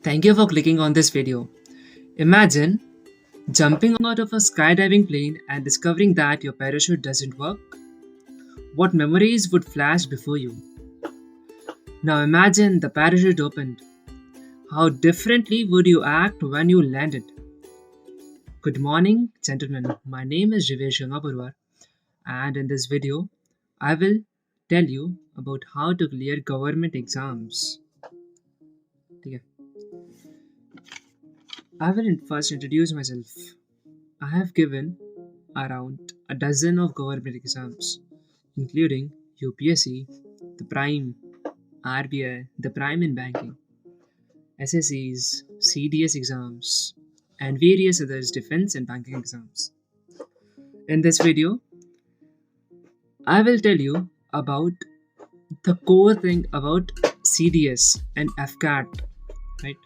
Thank you for clicking on this video. Imagine jumping out of a skydiving plane and discovering that your parachute doesn't work. What memories would flash before you? Now imagine the parachute opened. How differently would you act when you landed? Good morning, gentlemen. My name is Jivesh Gangapurwar, and in this video, I will tell you about how to clear government exams. Okay. I will first introduce myself. I have given around a dozen of government exams, including UPSC, the Prime, RBI, the Prime in Banking, SSCs, CDS exams, and various others defense and banking exams. In this video, I will tell you about the core thing about CDS and Afcat, right?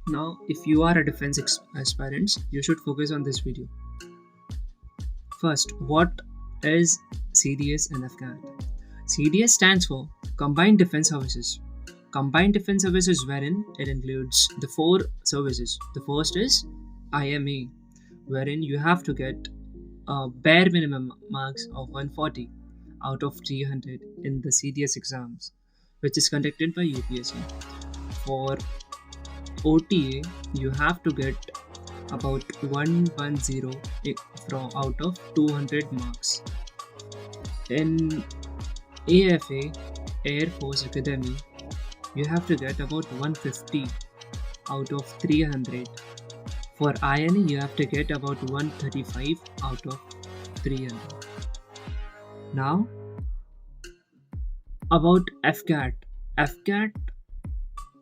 Now, if you are a defense aspirant, you should focus on this video. First, what is CDS and Afcat? CDS stands for Combined Defense Services. Combined Defense Services wherein it includes the four services. The first is IMA, wherein you have to get a bare minimum marks of 140 out of 300 in the CDS exams, which is conducted by UPSC. For OTA, you have to get about 110 from out of 200 marks. In AFA, Air Force Academy, you have to get about 150 out of 300. For INA, you have to get about 135 out of 300. Now, about FCAT. FCAT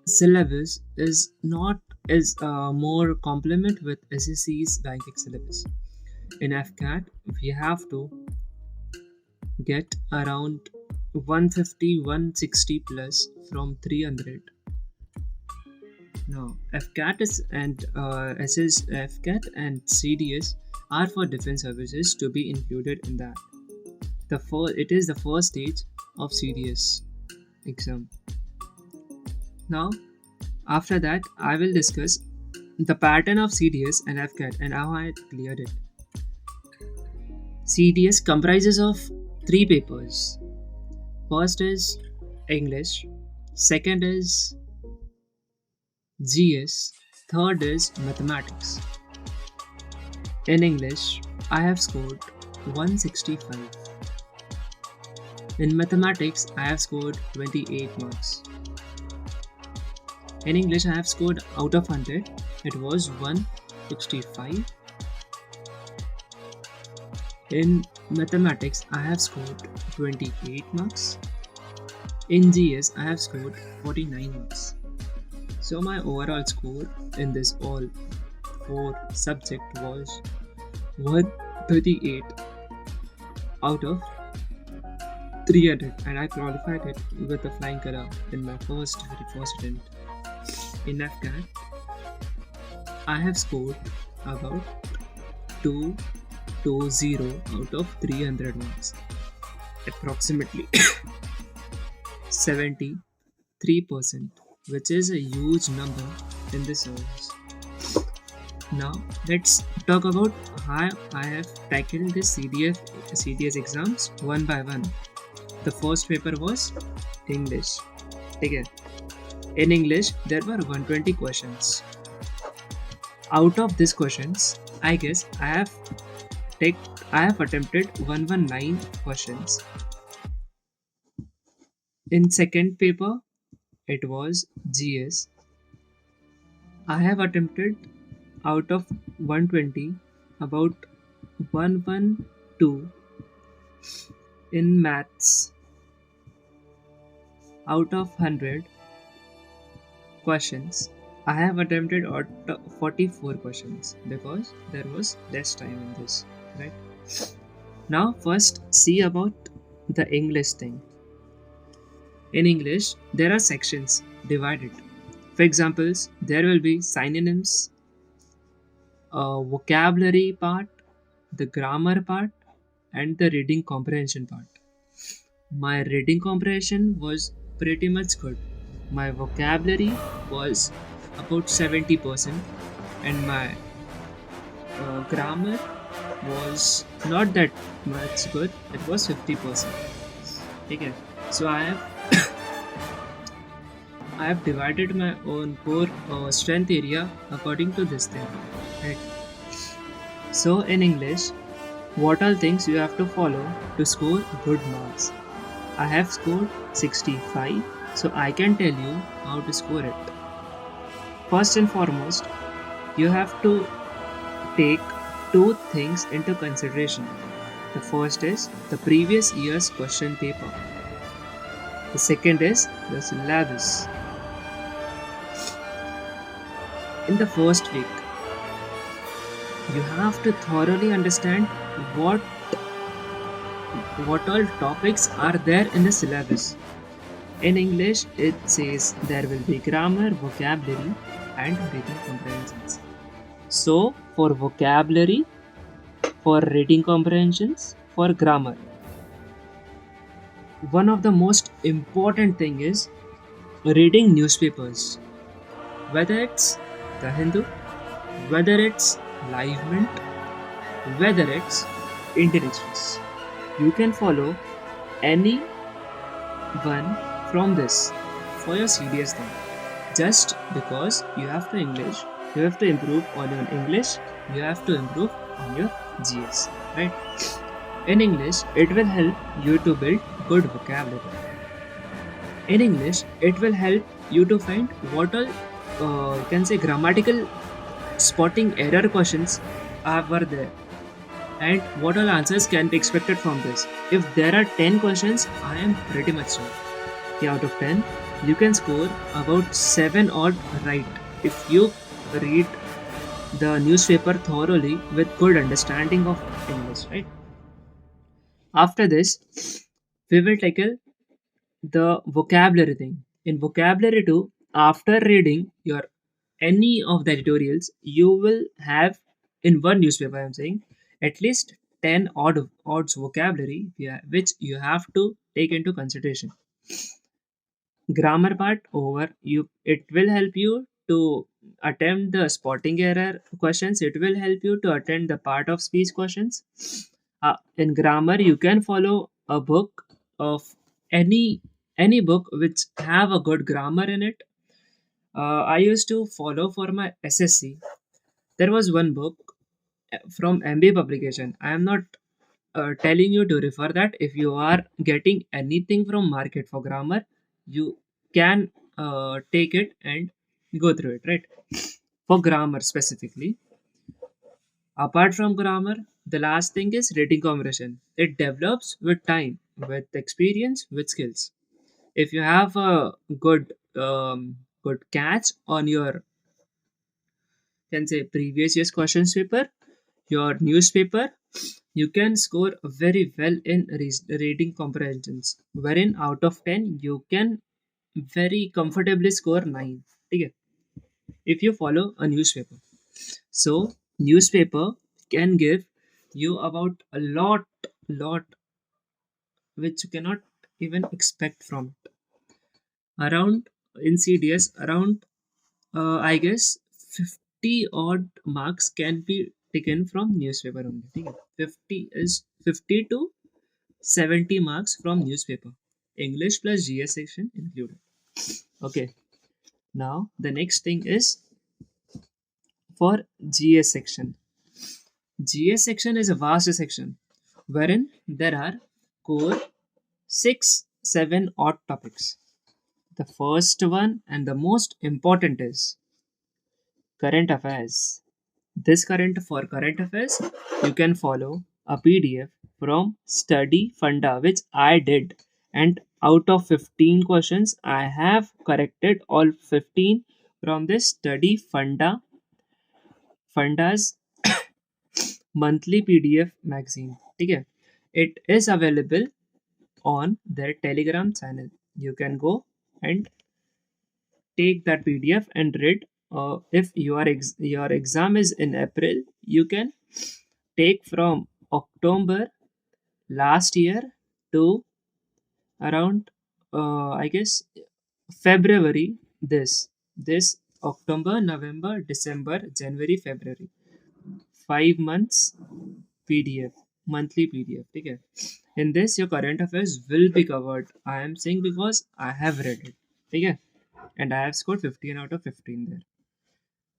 syllabus is more complement with SSC's banking syllabus. In FCAT, we have to get around 150 160 plus from 300. Now FCAT FCAT and CDS are for defense services to be included in that. It is the first stage of CDS exam. Now after that, I will discuss the pattern of CDS and FCAT and how I cleared it. CDS comprises of 3 papers. First is English, second is GS, third is mathematics. In English, I have scored 165. In mathematics, I have scored 28 marks. In English, I have scored out of 100, it was 165. In mathematics, I have scored 28 marks. In GS, I have scored 49 marks. So my overall score in this all 4 subject was 138 out of 300, and I qualified it with a flying color in my very first attempt. In Afcat, I have scored about 220 out of 300 marks, approximately 73%, which is a huge number in this service. Now let's talk about how I have tackled this CDS exams one by one. The first paper was English. Again, in English there were 120 questions. Out of these questions, I guess I have attempted 119 questions. In second paper, it was GS. I have attempted out of 120 about 112. In maths, out of 100 questions, I have attempted 44 questions because there was less time in this, right? Now first see about the English thing. In English, there are sections divided. For examples, there will be synonyms, vocabulary part, the grammar part, and the reading comprehension part. My reading comprehension was pretty much good. My vocabulary was about 70%, and my grammar was not that much good. It was 50%. Okay, so I have divided my own core strength area according to this thing. Right. So in English, what all things you have to follow to score good marks? I have scored 65, so I can tell you how to score it. First and foremost, you have to take two things into consideration. The first is the previous year's question paper. The second is the syllabus. In the first week, you have to thoroughly understand what what all topics are there in the syllabus. In English, it says there will be grammar, vocabulary, and reading comprehensions. So, for vocabulary, for reading comprehensions, for grammar, one of the most important thing is reading newspapers. Whether it's the Hindu, whether it's Live Mint, whether it's Intelligence, you can follow any one from this for your CDS thing. Just because you have to English, you have to improve on your English, you have to improve on your GS, right? In English, it will help you to build good vocabulary. In English, it will help you to find what all you can say grammatical spotting error questions were there, and what all answers can be expected from this. If there are 10 questions, I am pretty much sure out of 10 you can score about 7 odd right if you read the newspaper thoroughly with good understanding of English, right? After this, we will tackle the vocabulary thing. In vocabulary too, after reading your any of the editorials, you will have in one newspaper, I'm saying, at least 10 odds vocabulary, yeah, which you have to take into consideration. Grammar part over, you it will help you to attempt the spotting error questions. It will help you to attend the part of speech questions. In grammar, you can follow a book of any book which have a good grammar in it. I used to follow for my SSC. There was one book from MB publication. I am not telling you to refer that. If you are getting anything from market for grammar, you can take it and go through it, right? For grammar specifically, apart from grammar, the last thing is reading comprehension. It develops with time, with experience, with skills. If you have a good catch on your, can say, previous year's questions paper, your newspaper, you can score very well in reading comprehensions, wherein out of 10 you can very comfortably score 9. Okay, if you follow a newspaper. So newspaper can give you about a lot which you cannot even expect from it. Around in CDS, around I guess 50 odd marks can be taken from newspaper only. ठीक है? 50 to 70 marks from newspaper. English plus GS section included. Okay. Now the next thing is for GS section. GS section is a vast section wherein there are core 6 7 odd topics. The first one and the most important is current affairs. This current affairs, you can follow a PDF from Study Funda, which I did, and out of 15 questions, I have corrected all 15 from this Study Funda's monthly PDF magazine. Okay, it is available on their Telegram channel. You can go and take that PDF and read. If your exam is in April, you can take from October last year to around I guess February this October, November, December, January, February. 5 months PDF, monthly PDF. Okay. In this, your current affairs will be covered. I am saying because I have read it. Okay. And I have scored 15 out of 15 there.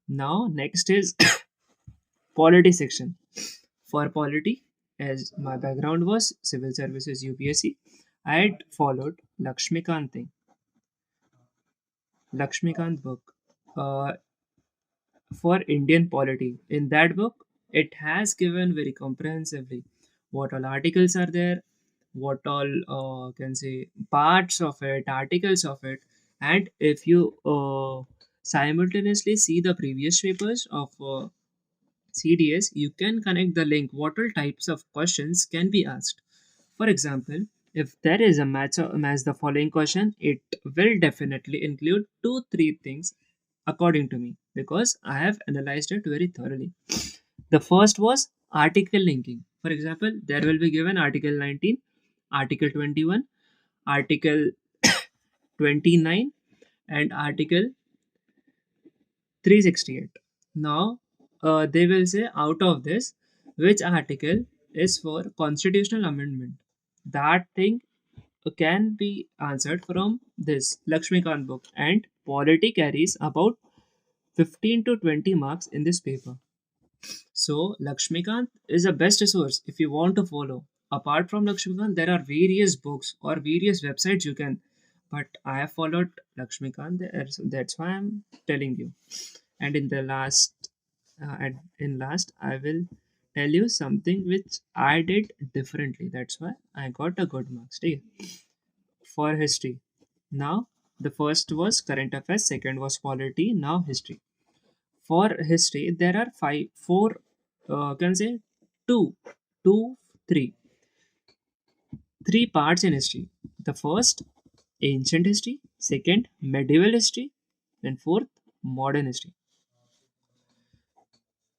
Now, next is polity section. For polity, as my background was civil services UPSC, I had followed Lakshmikant book uh, for Indian polity. In that book, it has given very comprehensively what all articles are there, what all can say parts of it, articles of it, and if you simultaneously see the previous papers of CDS, you can connect the link. What all types of questions can be asked? For example, if there is a match the following question, it will definitely include two, three things according to me because I have analyzed it very thoroughly. The first was article linking. For example, there will be given Article 19, Article 21, Article 29, and Article 368. Now, they will say out of this, which article is for constitutional amendment. That thing can be answered from this Lakshmikant book, and polity carries about 15 to 20 marks in this paper. So, Lakshmikant is the best resource if you want to follow. Apart from Lakshmikant, there are various books or various websites you can. But I have followed Lakshmikant there, so that's why I'm telling you. And in the last, I will tell you something which I did differently. That's why I got a good marks. Okay? For history. Now, the first was current affairs, second was polity, now history. For history, there are can say two, two, three parts in history. The first, ancient history, second, medieval history, and fourth, modern history.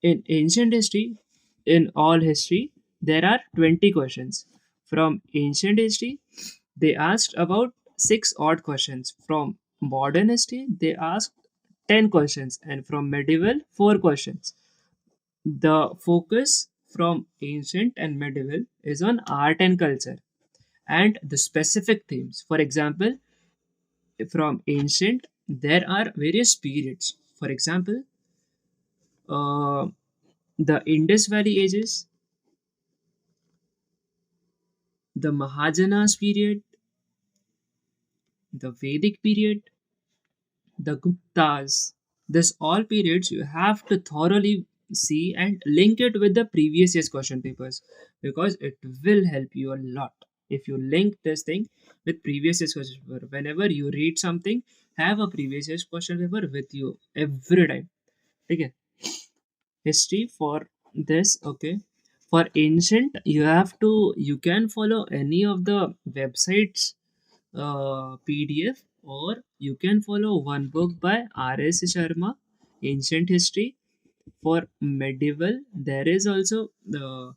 In ancient history, in all history, there are 20 questions. From ancient history, they asked about six odd questions. From modern history, they asked 10 questions. And from medieval, 4 questions. The focus from ancient and medieval is on art and culture and the specific themes. For example, from ancient, there are various periods. For example, uh, the Indus Valley ages, the Mahajanas period, the Vedic period, the Guptas. This all periods you have to thoroughly see and link it with the previous year's question papers because it will help you a lot. If you link this thing with previous year's question paper, whenever you read something, have a previous year's question paper with you every time. Okay. History for this, okay. For ancient, you can follow any of the websites PDF, or you can follow one book by R.S. Sharma, Ancient History. For medieval, there is also a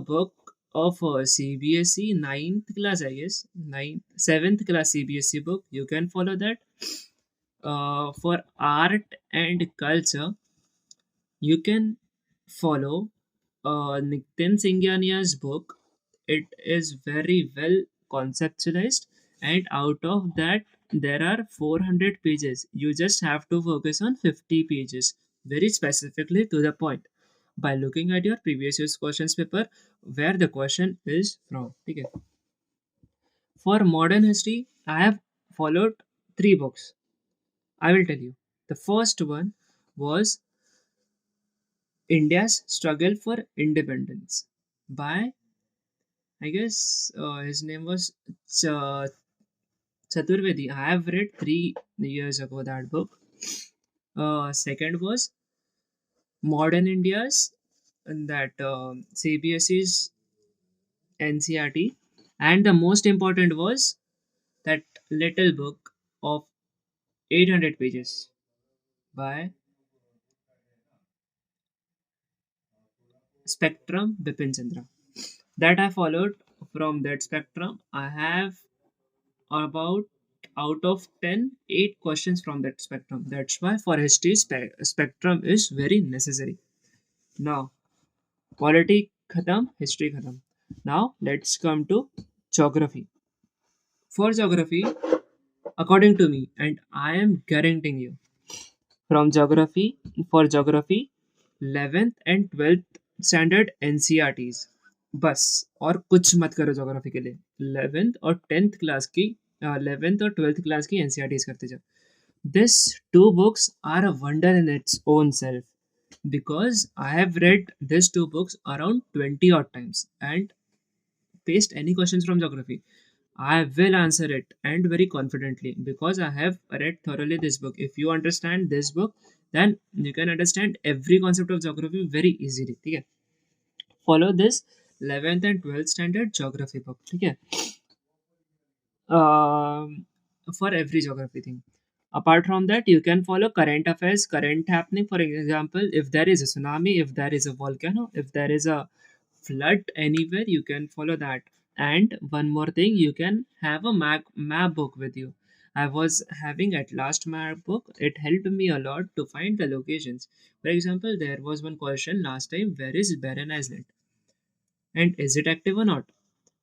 book of CBSE ninth class, I guess, ninth seventh class CBSE book. You can follow that. For art and culture, you can follow Nitin Singhania's book. It is very well conceptualized, and out of that, there are 400 pages. You just have to focus on 50 pages, very specifically to the point, by looking at your previous year's questions paper where the question is from. Okay. For modern history, I have followed three books. I will tell you. The first one was India's Struggle for Independence by, I guess, his name was Chaturvedi. I have read 3 years ago that book. Second was Modern India's, and that CBSE's NCRT. And the most important was that little book of 800 pages by Spectrum Bipin Chandra. That I followed. From that spectrum, I have about out of 10, 8 questions from that spectrum. That's why for history, spectrum is very necessary. Now, polity khatam, history khatam. Now, let's come to geography. For geography, according to me, and I am guaranteeing you, from geography, for geography, 11th and 12th standard NCRTs बस और कुछ मत करो geography के लिए 11th और 10th class की 11th और 12th क्लास की NCRTs करते जाओ. These two books are a wonder in its own self because I have read these two books around 20 odd times and faced any questions from geography. I will answer it and very confidently because I have read thoroughly this book. If you understand this book, then you can understand every concept of geography very easily. Okay? Follow this 11th and 12th standard geography book. Okay? um, for every geography thing. Apart from that, you can follow current affairs, current happening. For example, if there is a tsunami, if there is a volcano, if there is a flood anywhere, you can follow that. And one more thing, you can have a map book with you. I was having at last map book. It helped me a lot to find the locations. For example, there was one question last time: where is Barren Island, and is it active or not?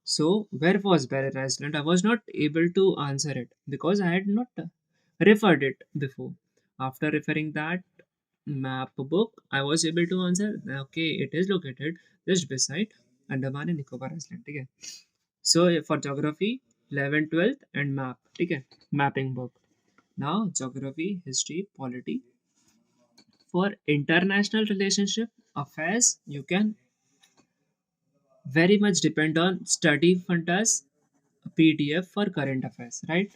So, where was Barren Island? I was not able to answer it because I had not referred it before. After referring that map book, I was able to answer. Okay, it is located just beside Andaman and Nicobar Island. Okay. So, for geography, 11, 12th, and map. Okay. Mapping book. Now, geography, history, polity. For international relationship affairs, you can very much depend on study fundas PDF for current affairs, right?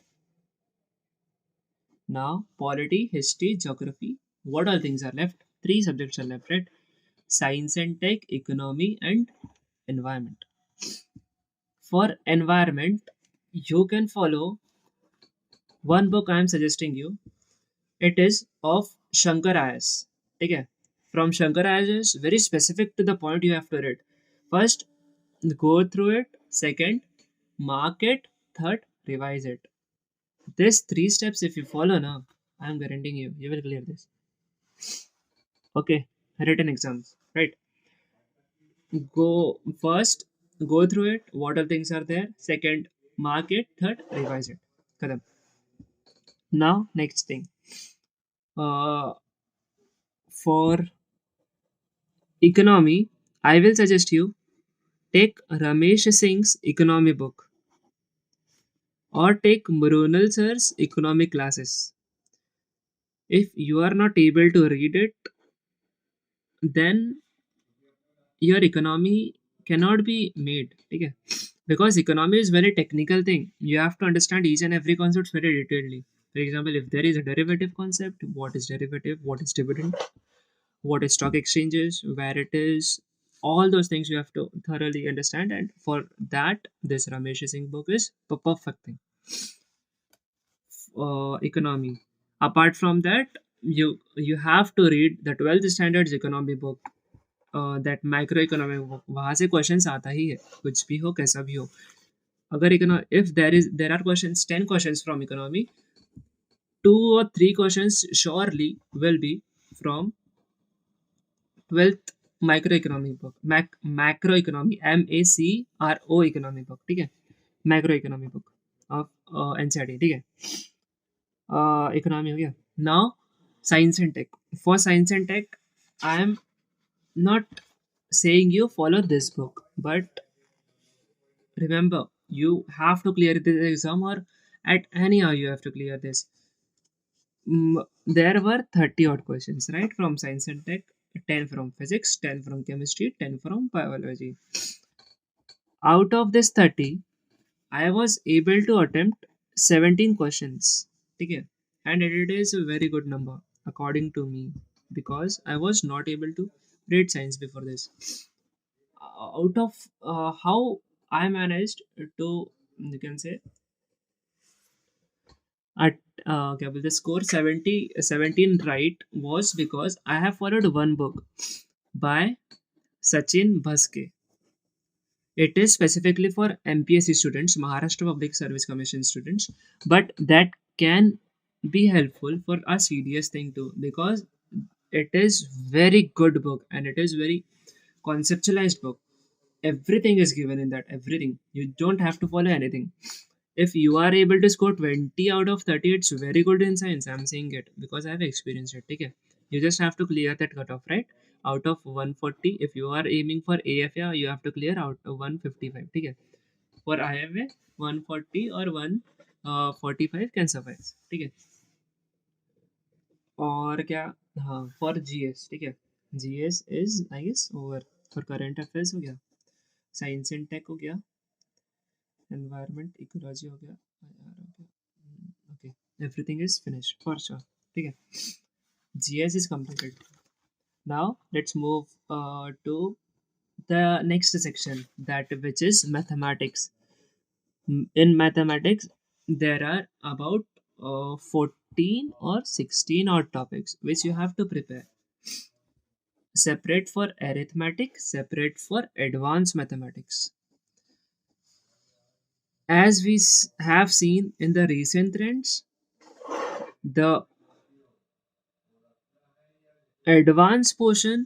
Now, polity, history, geography. What all things are left? Three subjects are left, right? Science and tech, economy, and environment. For environment, you can follow one book I am suggesting you. It is of Shankar Ayas. Okay? From Shankar Ayas is very specific to the point you have to read. First, go through it. Second, mark it. Third, revise it. These three steps, if you follow now, I am guaranteeing you, you will clear this. Okay, written exams, right? Go first, go through it. What all things are there? Second, mark it. Third, revise it. Kadam. Now, next thing. Uh, for economy, I will suggest you take Ramesh Singh's economy book or take Mrunal sir's economic classes. If you are not able to read it, then your economy cannot be made. Okay? Because economy is very technical thing. You have to understand each and every concept very detailedly. For example, if there is a derivative concept, what is derivative, what is dividend, what is stock exchanges, where it is, all those things you have to thoroughly understand. And for that, this Ramesh Singh book is the perfect thing. Economy. Apart from that, you have to read the 12th standards economy book. That micro economic book वहाँ से questions आता ही है कुछ भी हो कैसा भी हो अगर if there are questions 10 questions from economy 2 or 3 questions surely will be from 12th micro economic book macro economy MACRO economic book ठीक है macro economic book of NCERT ठीक है इकोनॉमी हो गया now science and tech for science and tech I am not saying you follow this book, but remember you have to clear this exam or at any hour you have to clear this. There were 30 odd questions, right, from science and tech, 10 from physics, 10 from chemistry, 10 from biology. Out of this 30, I was able to attempt 17 questions. Okay? And it is a very good number according to me because I was not able to read science before this. Out of how I managed to, you can say, at क्या बोलते score 17 right was because I have followed one book by Sachin Bhaske. It is specifically for MPSC students, Maharashtra Public Service Commission students, but that can be helpful for a CDS thing too, because it is very good book and it is very conceptualized book. Everything is given in that, everything. You don't have to follow anything. If you are able to score 20 out of 30, it's very good in science. I'm saying it because I've experienced it. Okay, you just have to clear that cutoff, right? Out of 140, if you are aiming for AFA, you have to clear out of 155. Okay, for IFA 140 or 145 can suffice. ठीक है. और क्या, हाँ, for GS. ठीक है. GS is I guess over. For current affairs हो गया, science and take हो गया, एनवायरनमेंट इकोलॉजी हो गया, IR हो गया. Okay, everything is finish for sure. ठीक है. GS is completed. Now let's move to the next section, that which is mathematics. In mathematics, there are about 14 or 16 odd topics which you have to prepare. Separate for arithmetic, separate for advanced mathematics. As we have seen in the recent trends, the advanced portion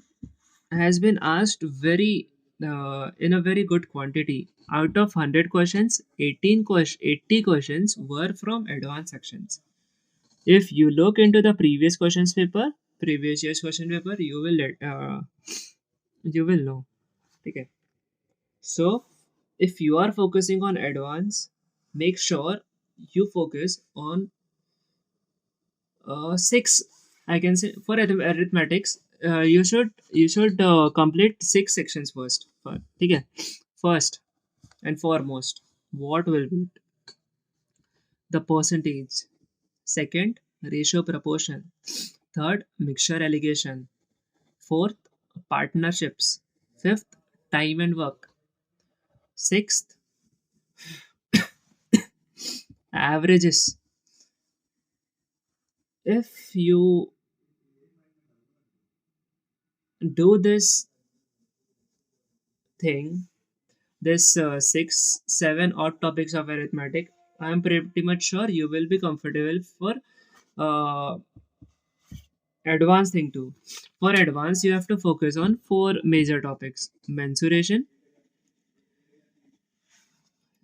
has been asked very in a very good quantity. Out of 100 questions, 80 questions were from advanced sections. If you look into the previous year's question paper, you will know. Okay. So if you are focusing on advance, make sure you focus on six. I can say for arithmetics, you should complete six sections first. Okay. First and foremost, what will be the percentage? Second, ratio proportion. Third, mixture allegation. Fourth, partnerships. Fifth, time and work. Sixth, averages. If you do this thing, this six, seven odd topics of arithmetic, I am pretty much sure you will be comfortable for uh, advanced thing too. For advanced, you have to focus on four major topics: mensuration.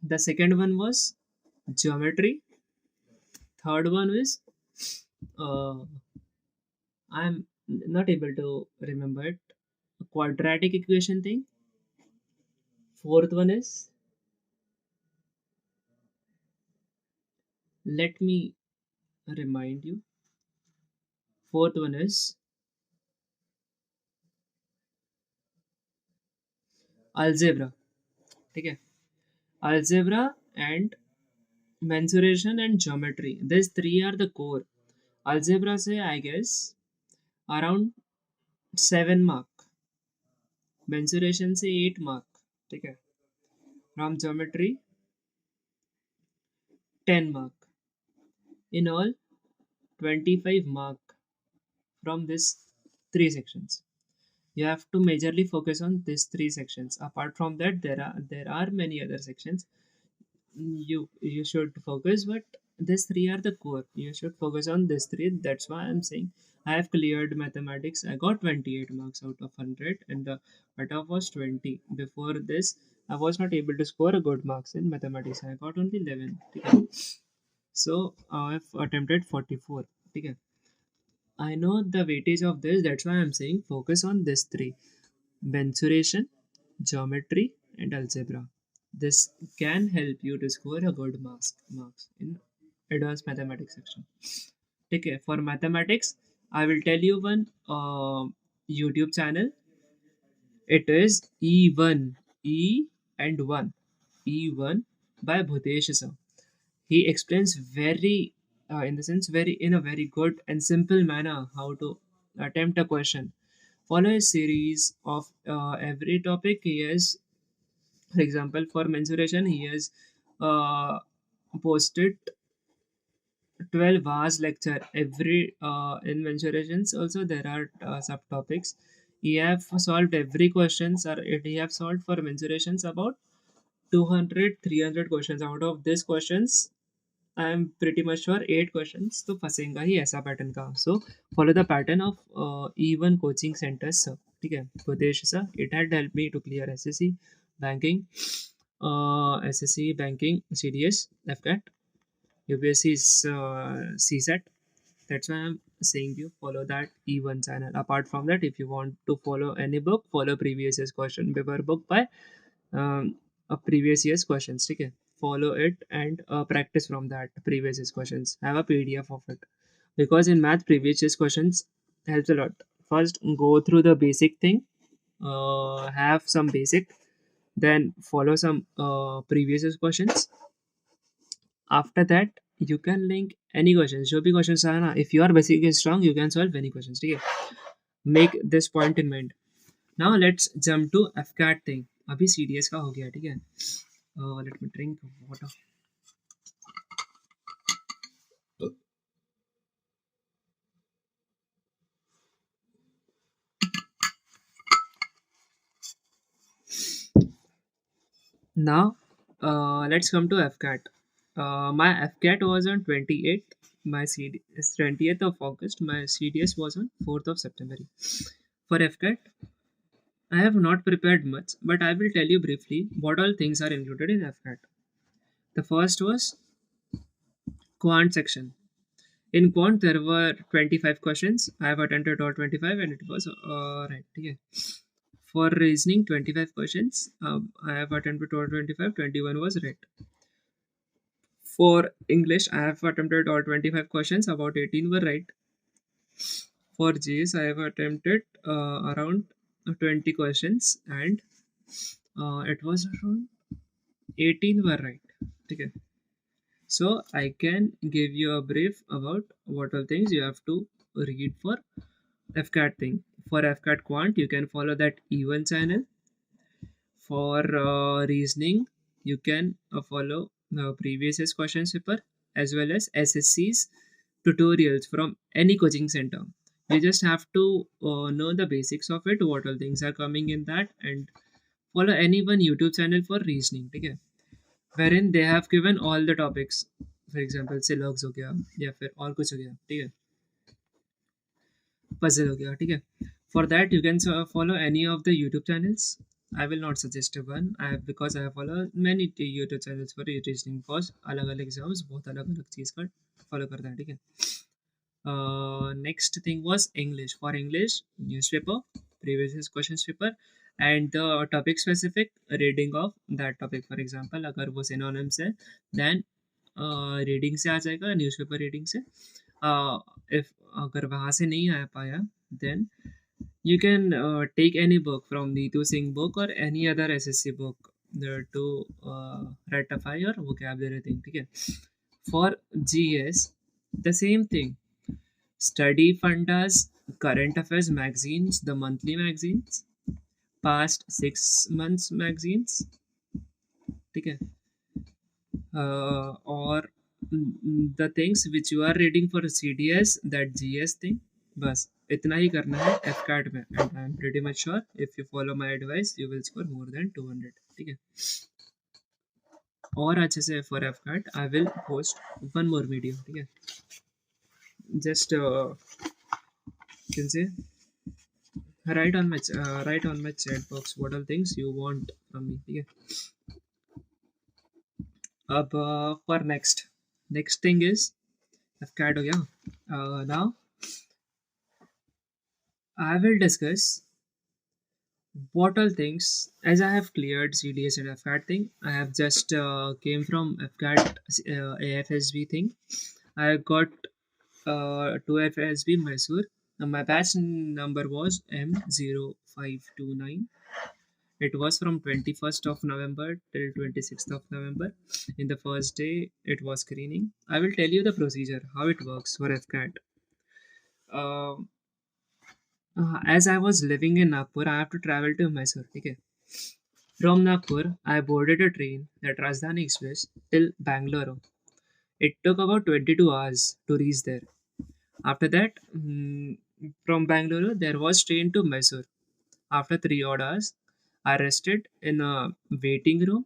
The second one was geometry. Third one is uh, I'm not able to remember it. Quadratic equation thing. Fourth one is, let me remind you. Fourth one is algebra. Okay. Algebra and mensuration and geometry. These three are the core. Algebra say I guess around 7 mark. Mensuration say 8 mark. Okay. From geometry 10 mark. In all 25 mark from this three sections. You have to majorly focus on these three sections. Apart from that, there are many other sections you should focus, but these three are the core. You should focus on these three. That's why I'm saying I have cleared mathematics. I got 28 marks out of 100, and the cutoff was 20. Before this, I was not able to score a good marks in mathematics. I got only 11. Okay. So I've attempted 44. Okay. I know the weightage of this. That's why I'm saying focus on these three: mensuration, geometry, and algebra. This can help you to score a good marks in advanced mathematics section. Okay, for mathematics, I will tell you one YouTube channel. It is E1, E and 1, E1 by Bhutesh sir. He explains very, in the sense, very in a very good and simple manner how to attempt a question. Follow a series of every topic. He has, for example, for mensuration, he has uh, posted 12 hours lecture every in mensurations. Also, there are subtopics. He have solved every questions, or he have solved for mensurations about 200, 300 questions. Out of these questions, I am pretty much sure 8 questions तो फंसेगा ही ऐसा pattern का. So follow the pattern of even coaching centers sir. ठीक है. Kudesh sir, it had helped me to clear SSC banking, SSC banking, CDS, FCAT, UPSC is CSET. That's why I'm saying you follow that E1 channel. Apart from that, if you want to follow any book, follow previous year's question paper book by previous year's questions. Okay, follow it and practice from that previous year's questions. Have a PDF of it, because in math previous year's questions helps a lot. First, go through the basic thing, have some basic, then follow some previous year's questions. After that, you can link any questions. जो भी questions are ना, if you are basically strong, you can solve any questions. ठीक है. Make this point in mind. Now let's jump to FCAT thing. अभी CDS का हो गया. ठीक है. Let me drink water. Now let's come to FCAT. My FCAT was on 28th. My CD is 20th of August. My CDS was on 4th of September. For FCAT, I have not prepared much, but I will tell you briefly what all things are included in FCAT. The first was quant section. In quant, there were 25 questions. I have attempted all 25 and it was right. Okay. For reasoning, 25 questions. I have attempted all 25, 21 was right. For English, I have attempted all 25 questions, about 18 were right. For GS, I have attempted around 20 questions and it was around 18 were right. Okay. So I can give you a brief about what all things you have to read for FCAT thing. For FCAT Quant, you can follow that E1 channel. For reasoning, you can follow previous year's question paper as well as SSC's tutorials from any coaching center. You just have to know the basics of it, what all things are coming in that, and follow any one YouTube channel for reasoning. Okay, wherein they have given all the topics. For example, से logs हो गया या फिर और कुछ हो गया. ठीक है. Puzzle हो गया. ठीक है. For that, you can follow any of the YouTube channels. I will not suggest one. Because I follow many YouTube channels for reasoning. Because अलग अलग एग्जाम्स बहुत अलग अलग चीज़ का follow करता है. ठीक है. Next thing was English. For English, newspaper, previous year's questions paper, and the topic specific reading of that topic. For example, अगर वो synonyms है, then reading से आ जाएगा, newspaper reading से. If अगर वहाँ से नहीं आ पाया, then you can take any book from Neetu Singh book or any other SSC book there to ratify your vocabulary thing. ठीक है. For GS, the same thing. Study fundas, current affairs magazines, the monthly magazines, past 6 months magazines. ठीक है. Or the things which you are reading for CDS, that GS thing. बस इतना ही करना है FCAT में, and I am pretty much sure if you follow my advice you will score more than 200. ठीक है. और अच्छे से for FCAT I will post one more video. ठीक है. Just you can say write on my chat box what all things you want from me. ठीक है. अब for next thing is FCAT हो गया. Now I will discuss what all things, as I have cleared CDS and FCAT thing. I have just came from FCAT AFSB thing. I got to FSB Mysore. My batch number was M0529. It was from 21st of November till 26th of November. In the first day, it was screening. I will tell you the procedure, how it works for FCAT. As I was living in Nagpur, I have to travel to Mysore. Okay. From Nagpur, I boarded a train, that Rajdhani Express, till Bangalore. It took about 22 hours to reach there. After that, from Bangalore, there was train to Mysore. After 3 odd hours, I rested in a waiting room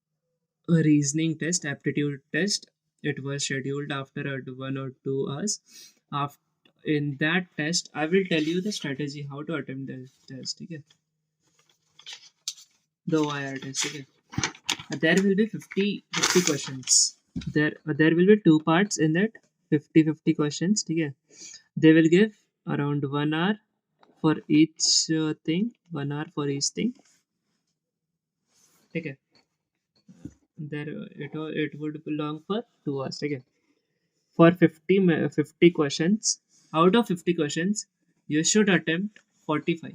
a reasoning test, aptitude test. It was scheduled after 1 or 2 hours. After in that test, I will tell you the strategy how to attempt the test. Okay, the OIR test. Okay, there will be 50 questions. There will be two parts in that 50 questions. Okay, they will give around 1 hour for each thing. 1 hour for each thing. Okay, it would belong for 2 hours. Okay, for 50 questions, out of 50 questions, you should attempt 45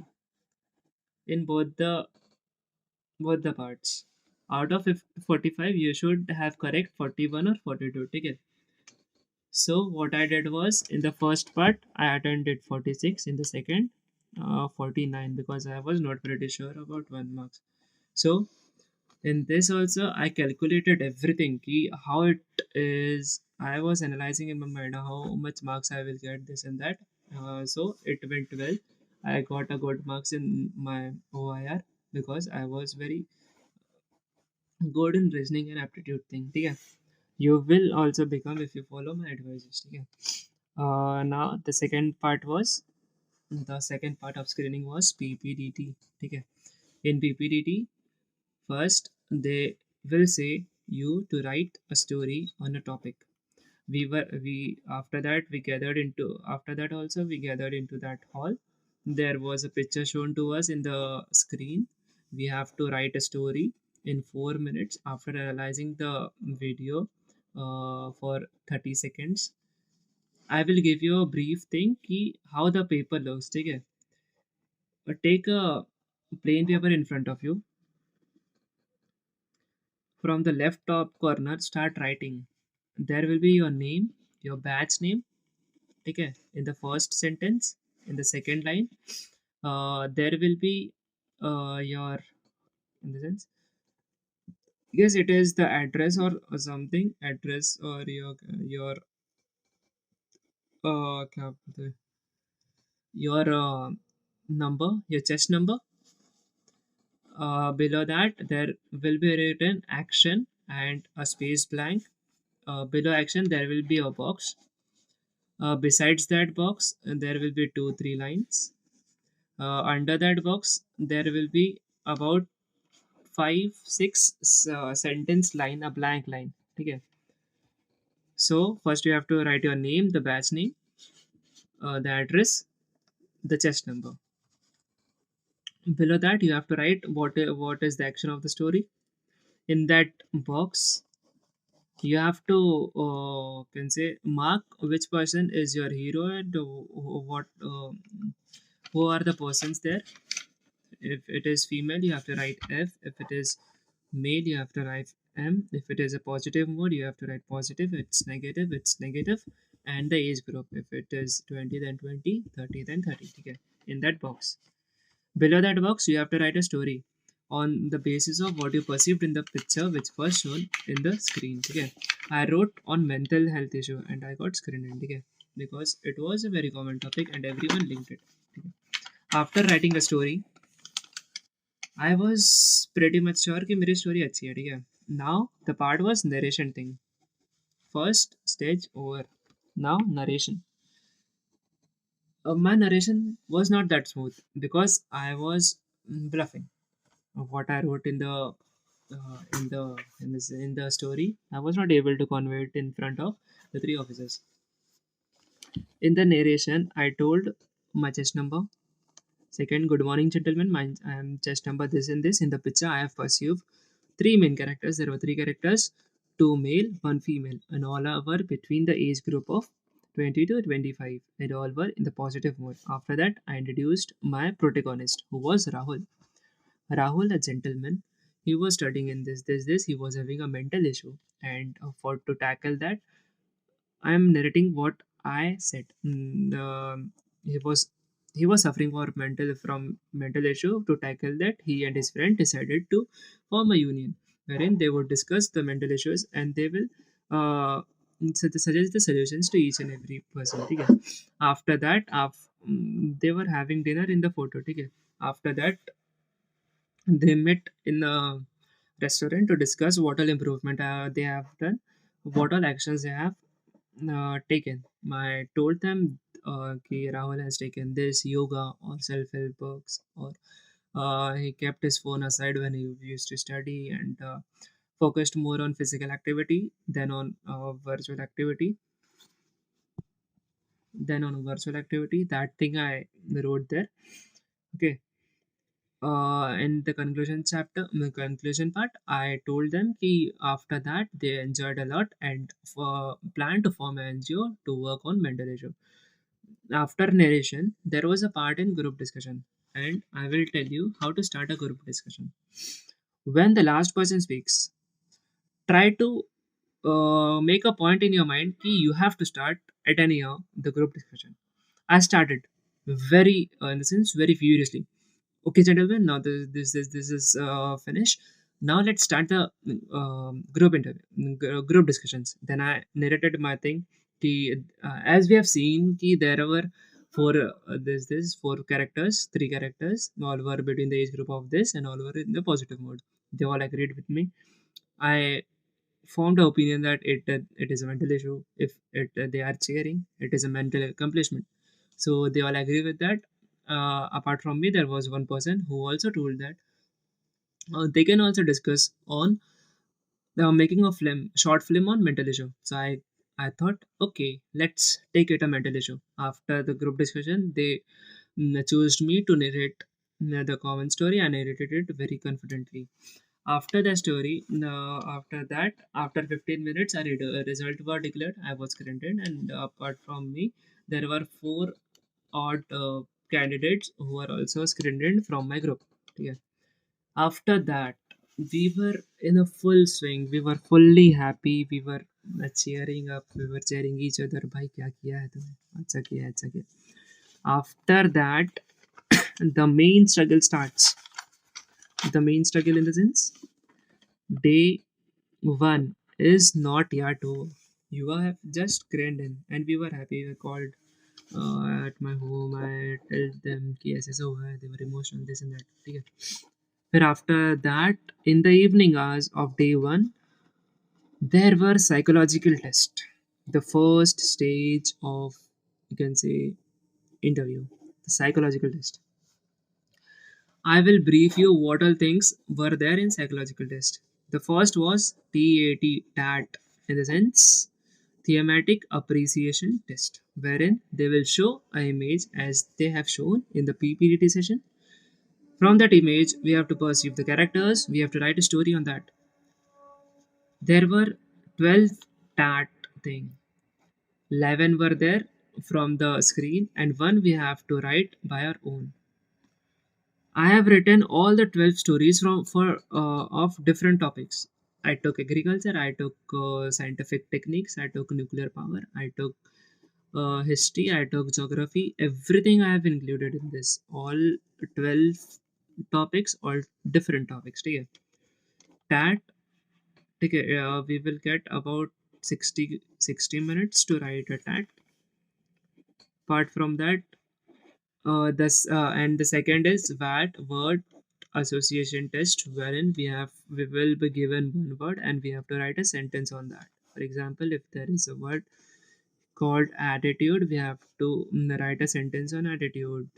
in both the parts. Out of 45, you should have correct 41 or 42. Okay. So what I did was, in the first part I attended 46, in the second 49, because I was not pretty sure about 1 marks. So in this also I calculated everything ki how it is. I was analyzing in my mind how much marks I will get, this and that. So it went well. I got a good marks in my OIR because I was very good in reasoning and aptitude thing. Okay. You will also become if you follow my advices. Okay. Now the second part of screening was PPDT. Okay. In PPDT, first, they will say you to write a story on a topic. We after that we gathered into after that also we gathered into that hall. There was a picture shown to us in the screen. We have to write a story in 4 minutes after analyzing the video for 30 seconds. I will give you a brief thing ki how the paper looks. Okay? Take a plain paper in front of you. From the left top corner, start writing. There will be your name, your batch name. Okay, in the first sentence, in the second line, there will be your, in the sense, yes, it is the address or something, address or your क्या बोलते हैं, your number, your chest number. Below that, there will be written action and a space blank. Below action, there will be a box. Besides that box, there will be 2 3 lines. Under that box, there will be about 5 6 sentence line, a blank line. Okay. So first you have to write your name, the batch name, the address, the chest number. Below that, you have to write what is the action of the story. In that box, you have to can say mark which person is your hero and what who are the persons there. If it is female, you have to write F. If it is male, you have to write M. If it is a positive mode, you have to write positive. It's negative. And the age group. If it is 20, then 20, 30, then 30. Okay. In that box. Below that box, you have to write a story on the basis of what you perceived in the picture which was shown in the screen. Okay. I wrote on mental health issue and I got screened. Okay. Because it was a very common topic and everyone linked it. Okay. After writing a story, I was pretty much sure कि मेरी story अच्छी है ठीक है. Now the part was narration thing. First stage over. Now narration. My narration was not that smooth because I was bluffing. What I wrote in the story, I was not able to convey it in front of the three officers. In the narration, I told my chest number. Second, good morning, gentlemen. I am chest number this and this. In the picture, I have perceived three main characters. There were three characters, two male, one female, and all were between the age group of 20 to 25, and all were in the positive mode. After that, I introduced my protagonist, who was Rahul. Rahul, a gentleman, he was studying in this. He was having a mental issue, and for to tackle that, I am narrating what I said. He was suffering from mental issue. To tackle that, he and his friend decided to form a union wherein they would discuss the mental issues and they will uh, suggest the solutions to each and every person. Okay? After that, they were having dinner in the photo. Okay? After that, they met in the restaurant to discuss what all improvement they have done, what all actions they have taken. I told them कि Rahul has taken this yoga or self-help books, or he kept his phone aside when he used to study, and focused more on physical activity than on virtual activity. That thing I wrote there. Okay. In the conclusion part, I told them कि after that they enjoyed a lot and plan to form an NGO to work on mental issue. After narration, there was a part in group discussion, and I will tell you how to start a group discussion. When the last person speaks, try to make a point in your mind कि you have to start at any hour the group discussion. I started very, in the sense, very furiously. Okay, gentlemen, now this is finished. Now let's start the group discussions. Then I narrated my thing. As we have seen, there were this four characters, three characters. All were between the age group of this, and all were in the positive mode. They all agreed with me. I formed the opinion that it is a mental issue. If they are cheering, it is a mental accomplishment. So they all agree with that. Apart from me, there was one person who also told that they can also discuss on making a short film on mental issue. So I thought, okay, let's take it a mental issue. After the group discussion, they chose me to narrate the common story. I narrated it very confidently. After the story, after that, after 15 minutes, a result were declared. I was granted, and apart from me, there were four odd candidates who were also screened from my group. Yeah. After that, we were in a full swing. We were fully happy. We were cheering up. We were cheering each other. भाई क्या किया है तुमने अच्छा किया है अच्छा किया. After that, the main struggle starts. The main struggle in the sense, day one is not yet over. You are just grand in, and we were happy. We were called at my home. I told them कि ऐसे ऐसे हुआ है. They were emotional, this and that. ठीक है. फिर after that, in the evening hours of day one, there were psychological tests. The first stage of, you can say, interview. The psychological test. I will brief you what all things were there in psychological test. The first was TAT, in the sense thematic appreciation test, wherein they will show an image as they have shown in the PPT session. From that image, we have to perceive the characters, we have to write a story on that. There were 12 TAT thing. 11 were there from the screen, and one we have to write by our own. I have written all the 12 stories from for of different topics. I took agriculture, I took scientific techniques, I took nuclear power, I took history, I took geography. Everything I have included in this. All 12 topics, all different topics. ठीक है. That ठीक है, we will get about 60 minutes to write a TAT. Apart from that, this and the second is VAT word association test, wherein we will be given one word and we have to write a sentence on that. For example, if there is a word called attitude, we have to write a sentence on attitude.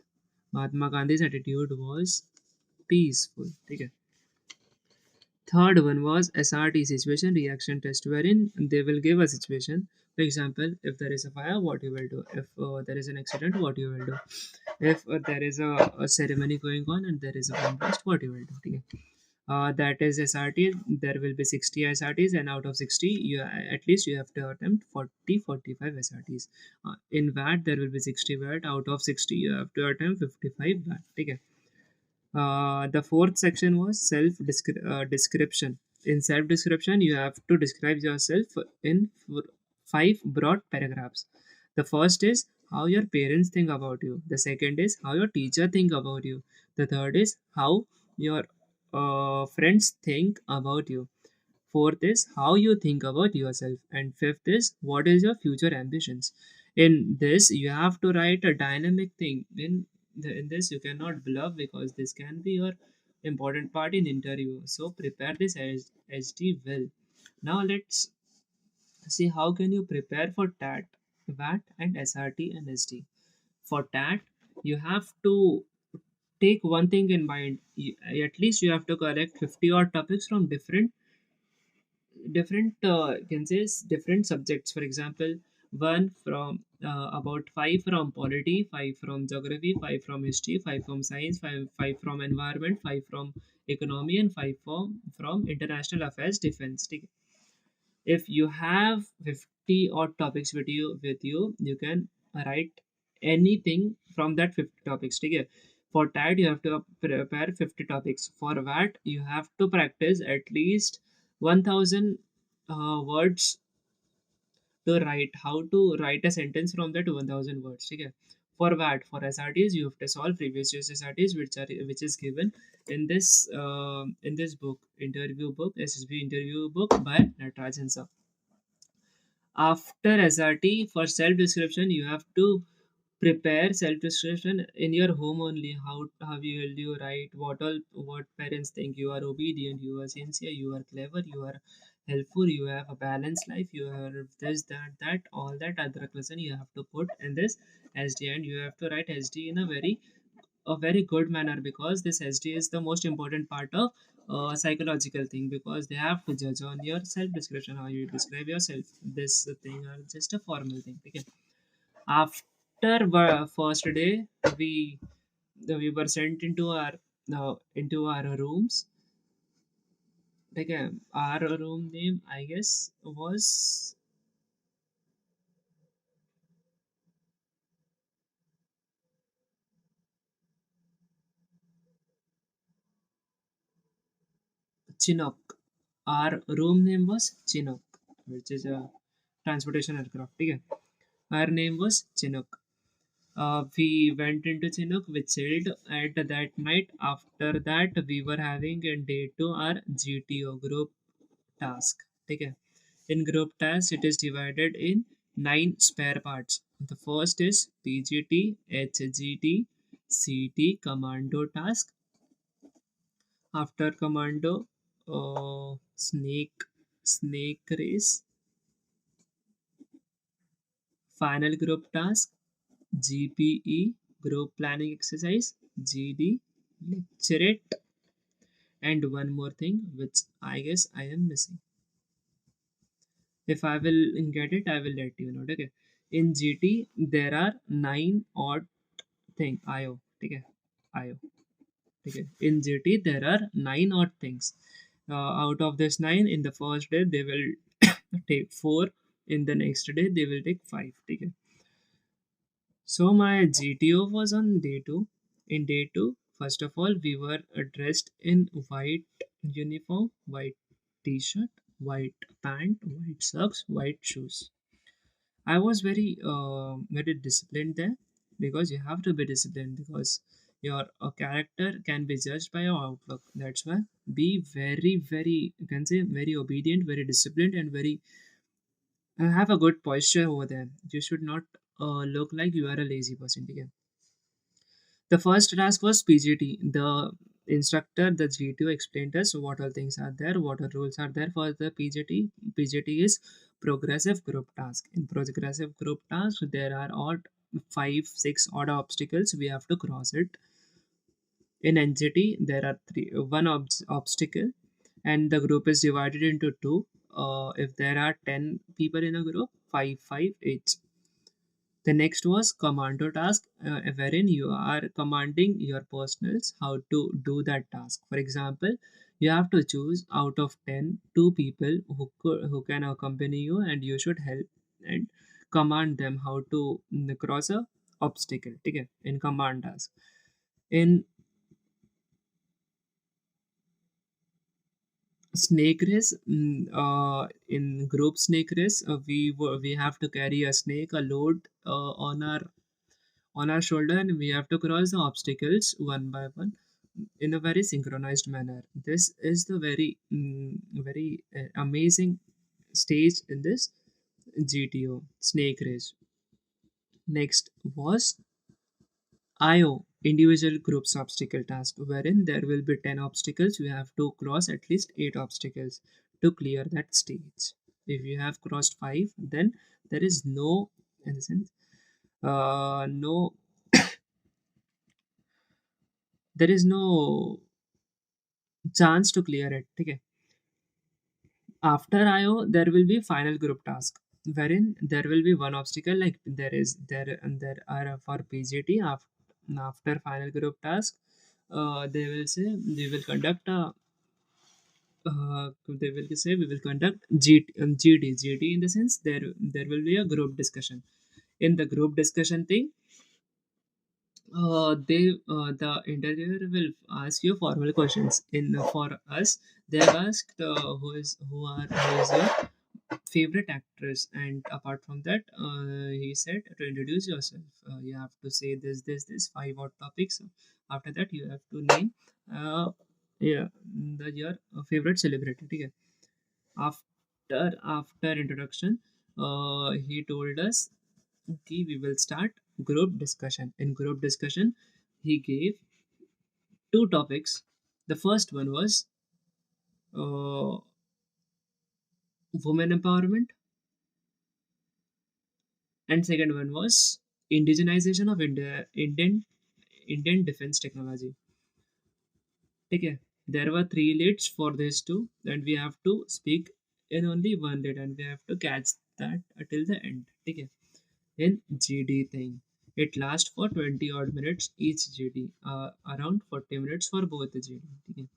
Mahatma Gandhi's attitude was peaceful. Okay. Third one was SRT, situation reaction test, wherein they will give a situation. For example, if there is a fire, what you will do. If there is an accident, what you will do. If there is a ceremony going on and there is a bomb blast, what you will do. Okay. That is SRT. There will be 60 SRTs, and out of 60, at least you have to attempt 45 SRTs. In VAT, there will be 60 VAT. Out of 60, you have to attempt 55 VAT. Okay. The fourth section was self description. In self description, you have to describe yourself in five broad paragraphs. The first is how your parents think about you. The second is how your teacher think about you. The third is how your friends think about you. Fourth is how you think about yourself. And fifth is what is your future ambitions. In this, you have to write a dynamic thing. In this, you cannot bluff because this can be your important part in interview. So prepare this SD well. Now let's see how can you prepare for TAT, VAT, and SRT and SD. For TAT, you have to take one thing in mind. At least you have to correct 50 odd topics from different can say different subjects. For example, one from about five from polity, five from geography, five from history, five from science, five from environment, five from economy, and five from international affairs, defense. ठीक है? If you have 50 odd topics with you you can write anything from that 50 topics. ठीक है? For TAT you have to prepare 50 topics. For VAT you have to practice at least 1000 words to write, how to write a sentence from that 1000 words. Okay. For VAT, for SRTs you have to solve previous year's SRTs which is given in this book, interview book, SSB interview book by Nataraj sir. After SRT, for self description you have to prepare self description in your home only. How will you write what parents think? You are obedient, you are sincere, you are clever, you are helpful, you have a balanced life, you have this, that, all that other lesson you have to put in this SD, and you have to write SD in a very good manner, because this SD is the most important part of psychological thing, because they have to judge on your self description, how you describe yourself. This thing are just a formal thing. Okay. After first day, we we were sent into our rooms. Like our room name, I guess, was Chinook. Our room name was Chinook, which is a transportation aircraft. Okay. Our name was Chinook. We went into Chinook, we chilled at that night. After that, we were having a day to our GTO group task. Okay. In group task, it is divided in 9 spare parts. The first is PGT, HGT, CT, commando task. After commando, snake race, final group task, GPE, group planning exercise, GD, lecturate, and one more thing which I guess I am missing. If I will get it, I will let you know. Okay. In GT, there are 9 odd thing. IO. Okay. IO. Okay. In GT, there are 9 odd things. Out of this 9, in the first day, they will take 4. In the next day, they will take 5. Okay. So my GTO was on day 2. In day 2, first of all, we were dressed in white uniform, white t-shirt, white pant, white socks, white shoes. I was very disciplined there, because you have to be disciplined, because your character can be judged by your outlook. That's why be very, you can say, very obedient, very disciplined, and very have a good posture over there. You should not look like you are a lazy person. Okay? The first task was PGT. The instructor, the GTO, explained us what all things are there, what all rules are there for the PGT. PGT is progressive group task. In progressive group task, there are odd 5, 6 odd obstacles. We have to cross it. In NGT, there are one obstacle, and the group is divided into two. If there are 10 people in a group, five each. The next was commando task, wherein you are commanding your personals how to do that task. For example, you have to choose out of 10 two people who can accompany you, and you should help and command them how to cross a obstacle. Okay, in command task. In snake race, in group snake race, we have to carry a snake, a load on our shoulder, and we have to cross the obstacles one by one in a very synchronized manner. This is the very amazing stage in this GTO snake race. Next was IO. individual groups obstacle task, wherein there will be 10 obstacles. You have to cross at least 8 obstacles to clear that stage. If you have crossed 5, then there is no, in the sense, no, there is no chance to clear it. Okay. After IO, there will be final group task, wherein there will be one obstacle, like there are for PGT. After final group task, they will say they will say we will conduct GD in the sense there will be a group discussion. In the group discussion thing, the interviewer will ask you formal questions. In For us, they have asked who is your favorite actress, and apart from that, he said to introduce yourself. You have to say this five odd topics. After that, you have to name uh, yeah your favorite celebrity. Okay. After introduction, he told us, okay, we will start group discussion. In group discussion, he gave two topics. The first one was uh, women empowerment, and second one was indigenization of Indian defense technology. Okay, there were three leads for these two, and we have to speak in only one lead, and we have to catch that until the end. Okay, in GD thing, it lasts for 20 odd minutes each GD, around 40 minutes for both the GD. Okay.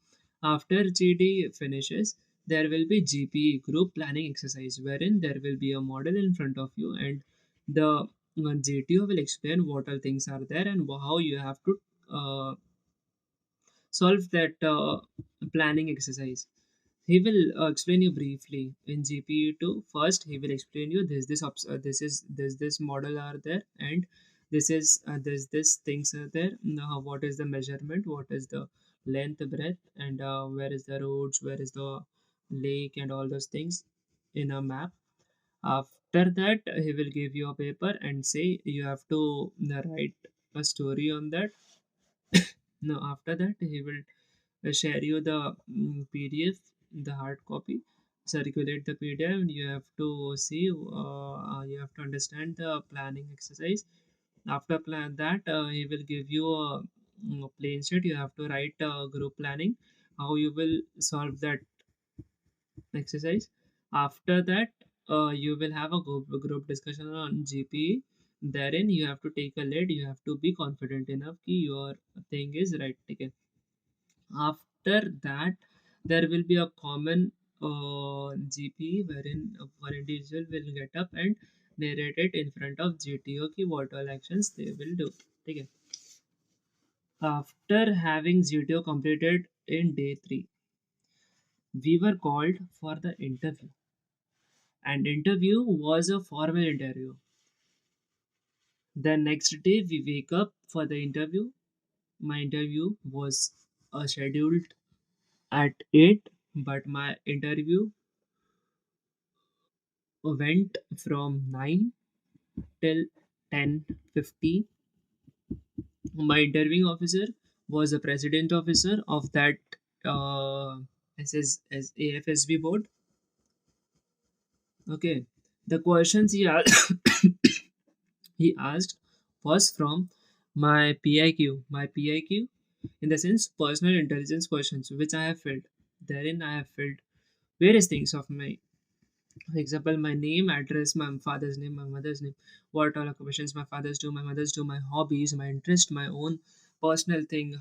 After GD finishes, there will be GPE, group planning exercise, wherein there will be a model in front of you, and the GTO will explain what all things are there and how you have to solve that planning exercise. He will explain you briefly in GPU2. First, he will explain you this model are there, and this things are there. Now, what is the measurement? What is the length, breadth, and where is the roads? Where is the lake, and all those things in a map. After that, he will give you a paper and say you have to write a story on that. No, after that, he will share you the PDF, the hard copy, circulate the PDF, and you have to see, you have to understand the planning exercise. After plan that, he will give you a plain sheet. You have to write group planning, how you will solve that exercise. After that, you will have a group discussion on GPE. Therein, you have to take a lead. You have to be confident enough that your thing is right. Okay. After that, there will be a common GP wherein one individual will get up and narrate it in front of GTO ki what all actions they will do. Okay. After having GTO completed in day 3, we were called for the interview. And interview was a formal interview. The next day we wake up for the interview. My interview was scheduled at 8, but my interview went from 9 till 10:50. My interviewing officer was a president officer of that AFSB board. Okay, the questions he asked was from my PIQ. My PIQ, in the sense personal intelligence questions, which I have filled. Therein, I have filled various things of my. For example, my name, address, my father's name, my mother's name, what all occupations my fathers do, my mothers do, my hobbies, my interest, my own personal thing,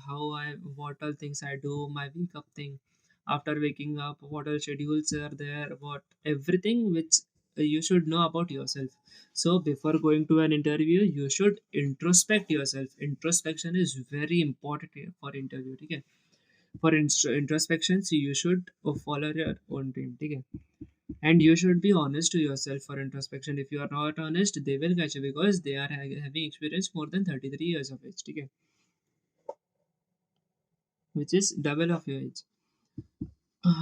what all things I do, my wake up thing, after waking up, what all schedules are there, what everything which you should know about yourself. So before going to an interview, you should introspect yourself. Introspection is very important here for interview. Okay? For introspections, you should follow your own dream. Okay? And you should be honest to yourself for introspection. If you are not honest, they will catch you because they are having experience more than 33 years of age, okay? Which is double of your age.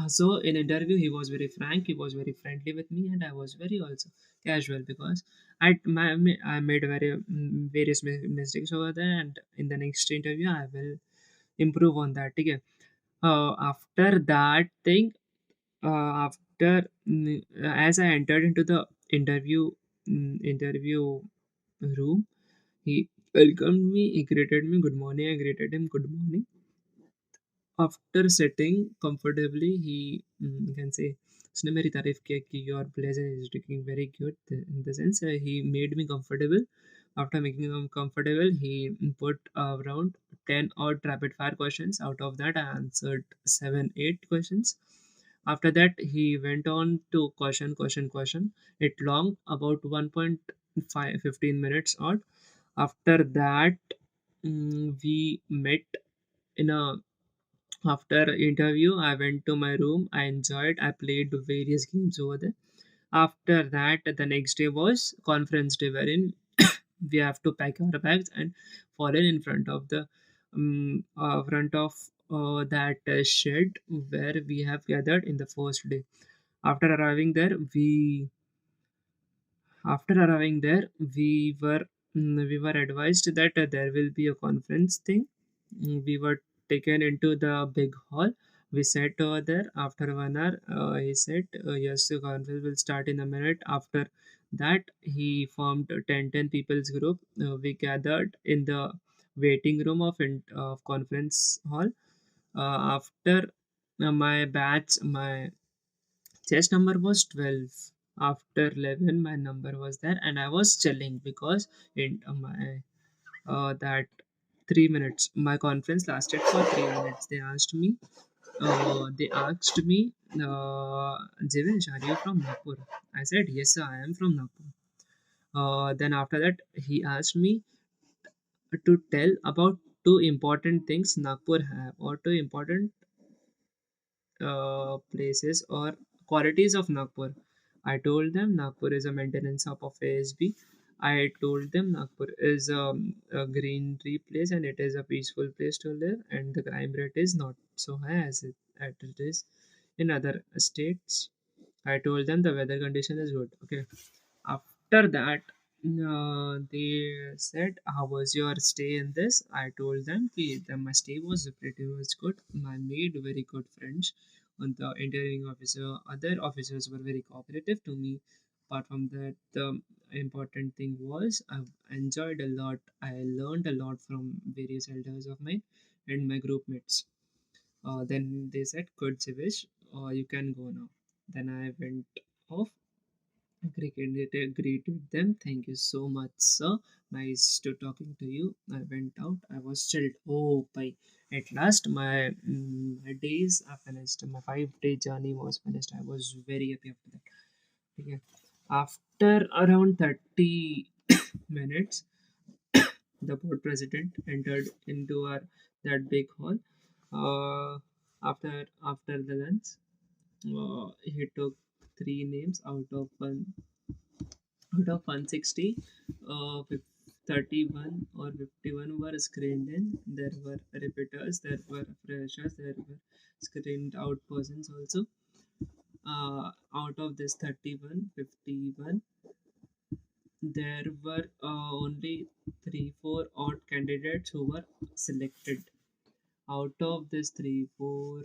So in interview, he was very frank, he was very friendly with me, and I was very also. casual because I made various mistakes over there, and in the next interview I will improve on that. Okay. After that thing, after as I entered into the interview room, he welcomed me. He greeted me good morning. I greeted him good morning. After sitting comfortably, he can say उसने मेरी तारीफ किया कि your blazer is looking very good. In the sense, he made me comfortable. After making me comfortable, he put around 10 odd rapid fire questions. Out of that, I answered 7 8 questions. After that, he went on to question. It long about 1.5 15 minutes odd. After that, we met in a after interview. I went to my room. I enjoyed. I played various games over there. After that, the next day was conference day, wherein we have to pack our bags and fall in front of the front of that shed where we have gathered in the first day. After arriving there, we were advised that there will be a conference thing. We were taken into the big hall. We sat over there. After 1 hour, he said, "Yes, the conference will start in a minute." After that, he formed a 10 people's group. We gathered in the waiting room of conference hall. After my batch, my chess number was 12. After 11, my number was there, and I was chilling because in my that 3 minutes, my conference lasted for 3 minutes. They asked me, Jivesh, are you from Nagpur? I said, yes, sir, I am from Nagpur. Then after that, he asked me to tell about two important things Nagpur have, or two important places or qualities of Nagpur. I told them Nagpur is a maintenance hub of ASB. I told them Nagpur is a greenery place and it is a peaceful place to live, and the crime rate is not so high as it is in other states. I told them the weather condition is good. Okay. After that, they said, "How was your stay in this?" I told them that my stay was pretty much good. I made very good friends. And the interviewing officer, other officers were very cooperative to me. Apart from that, the important thing was I enjoyed a lot. I learned a lot from various elders of mine and my group mates. Then they said, "Good, Sivish, you can go now." Then I went off. Greeted them. Thank you so much, sir. Nice to talking to you. I went out. I was chilled. Oh, by at last my days are finished. My 5 day journey was finished. I was very happy after that. Okay. After around 30 minutes, the board president entered into our that big hall. After the lunch, he took three names out of 160, 31 or 51 were screened in. There were repeaters, there were freshers, there were screened out persons also. Out of this 31, 51, there were only 3, 4 odd candidates who were selected. Out of this 3, 4,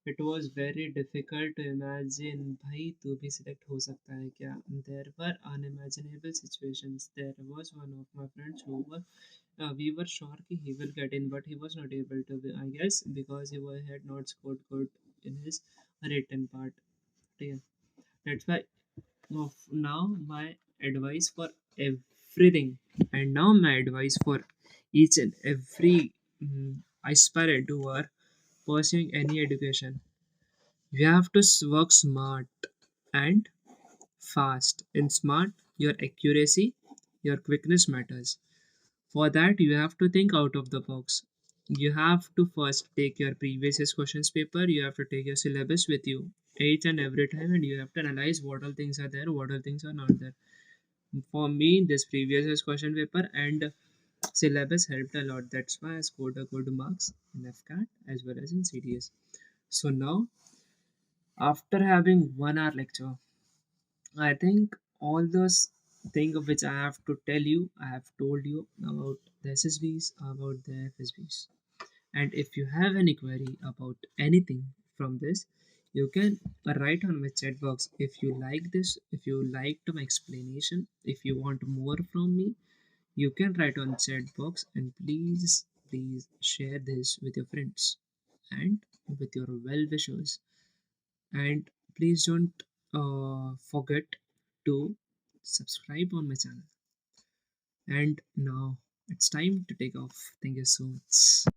it was very difficult to imagine भाई तू भी select हो सकता है क्या. There were unimaginable situations. There was one of my friends who were we were sure कि he will get in, but he was not able to be, I guess because had not scored good in his written part. Yeah. That's why now my advice for everything, and now my advice for each and every aspirant who are pursuing any education. You have to work smart and fast. In smart, your accuracy, your quickness matters. For that, you have to think out of the box. You have to first take your previous year's questions paper, you have to take your syllabus with you each and every time, and you have to analyze what all things are there, what all things are not there. For me, this previous year's question paper and syllabus helped a lot. That's why I scored a good marks in Afcat as well as in CDS. So now, after having 1 hour lecture, I think all those things which I have to tell you, I have told you about the ssbs, about the fsbs. And if you have any query about anything from this, you can write on my chat box. If you like this, if you liked my explanation, if you want more from me, you can write on chat box. And please share this with your friends and with your well wishers. And please don't forget to subscribe on my channel. And now it's time to take off. Thank you so much.